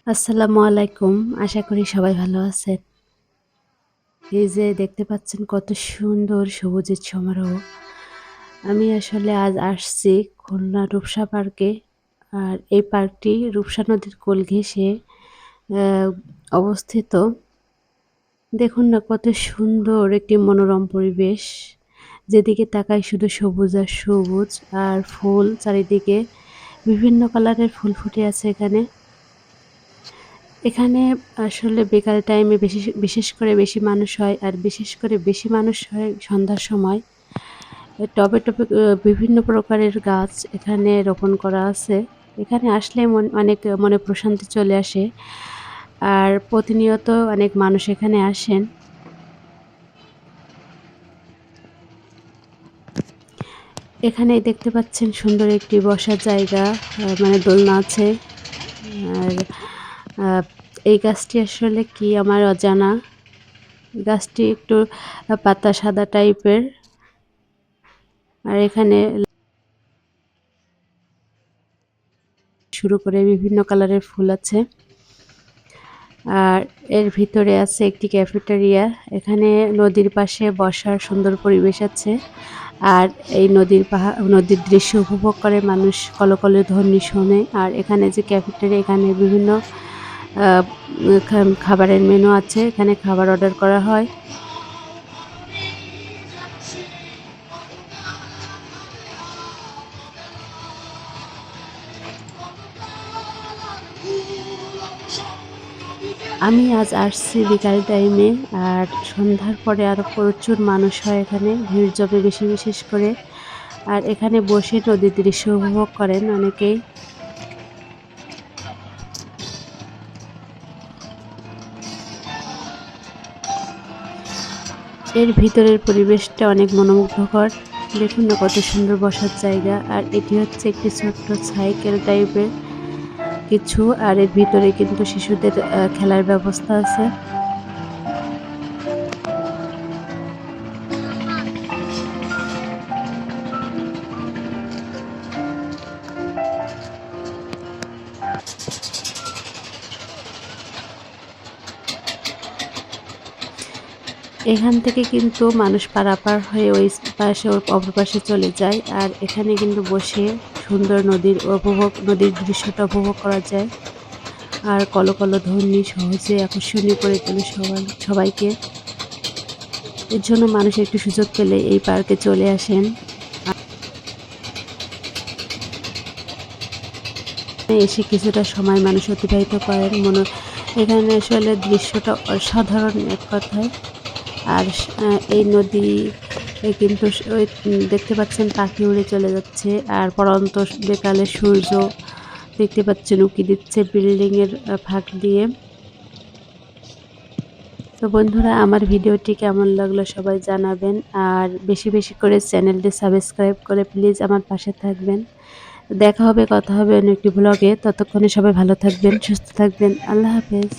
আসসালামু আলাইকুম। আশা করি সবাই ভালো আছেন। এই যে দেখতে পাচ্ছেন কত সুন্দর সবুজের সমারোহ। আমি আসলে আজ আসছি খুলনা রূপসা পার্কে। আর এই পার্কটি রূপসা নদীর কোল ঘেঁষে অ্যা অবস্থিত। দেখুন না কত সুন্দর একটি মনোরম পরিবেশ। যেদিকে তাকাই শুধু সবুজ আর সবুজ আর ফুল চারিদিকে বিভিন্ন কালারের ফুল ফুটে আছে এখানে। এখানে আসলে বিকাল টাইমে বিশেষ করে বেশি মানুষ হয়। আর বিশেষ করে বেশি মানুষ হয় সন্ধ্যার সময়। টবে, টবে বিভিন্ন প্রকারের গাছ এখানে রোপণ করা আছে। এখানে আসলে অনেক মনে প্রশান্তি চলে আসে। আর প্রতিনিয়ত অনেক মানুষ এখানে আসেন। এখানেই দেখতে পাচ্ছেন সুন্দর একটি বসার জায়গা, মানে দোলনা আছে। আর আ এই গাছটি আসলে কি আমার অজানা। গাছটি একটু পাতা সাদা টাইপের। আর এখানে শুরু করে বিভিন্ন কালারের ফুল আছে। আর এর ভিতরে আছে একটি ক্যাফেটেরিয়া। এখানে নদীর পাশে বসার সুন্দর পরিবেশ আছে। আর এই নদীর দৃশ্য উপভোগ করে মানুষ কলকলে ধ্বনি শোনে। আর এখানে যে ক্যাফেটেরিয়া এখানে বিভিন্ন আ খাবারের মেনু আছে। এখানে খাবার অর্ডার করা হয়। আমি আজ আসছি বিকাল টাইমে। আর সন্ধ্যার পরে আরো প্রচুর মানুষ হয় এখানে। ভিড় জমে বেশি বিশেষ করে। আর এখানে বসে নদীর দৃশ্য উপভোগ করেন অনেকেই। এর ভিতরের পরিবেশটা অনেক মনোমুগ্ধকর। দেখুন না কত সুন্দর বসার জায়গা। আর এটি হচ্ছে একটি ছোট্ট সাইকেল টাইপের কিছু। আর এর ভিতরে কিন্তু শিশুদের খেলার ব্যবস্থা আছে। এখান থেকে কিন্তু মানুষ পারাপার হয়ে ওই পাশে অপর পাশে চলে যায়। আর এখানে কিন্তু বসে সুন্দর নদীর দৃশ্যটা উপভোগ করা যায়। আর কলকল ধ্বনি সহজে আকর্ষণীয় করে তোলে সবাইকে। এর জন্য মানুষ একটু সুযোগ পেলে এই পার্কে চলে আসেন। এসে কিছুটা সময় মানুষ অতিবাহিত করেন। এখানে আসলে দৃশ্যটা অসাধারণ এক কথায়। আর এই নদী কিন্তু ওই দেখতে পাচ্ছেন পাখি উড়ে চলে যাচ্ছে। আর পড়ন্ত বিকালে সূর্য দেখতে পাচ্ছেন উঁকি দিচ্ছে বিল্ডিং এর ফাঁক দিয়ে। তো বন্ধুরা আমার ভিডিওটি কেমন লাগলো সবাই জানাবেন। আর বেশি বেশি করে চ্যানেলটি সাবস্ক্রাইব করে প্লিজ আমার পাশে থাকবেন। দেখা হবে, কথা হবে অন্য একটি ব্লগে। ততক্ষণে সবাই ভালো থাকবেন, সুস্থ থাকবেন। আল্লাহ হাফেজ।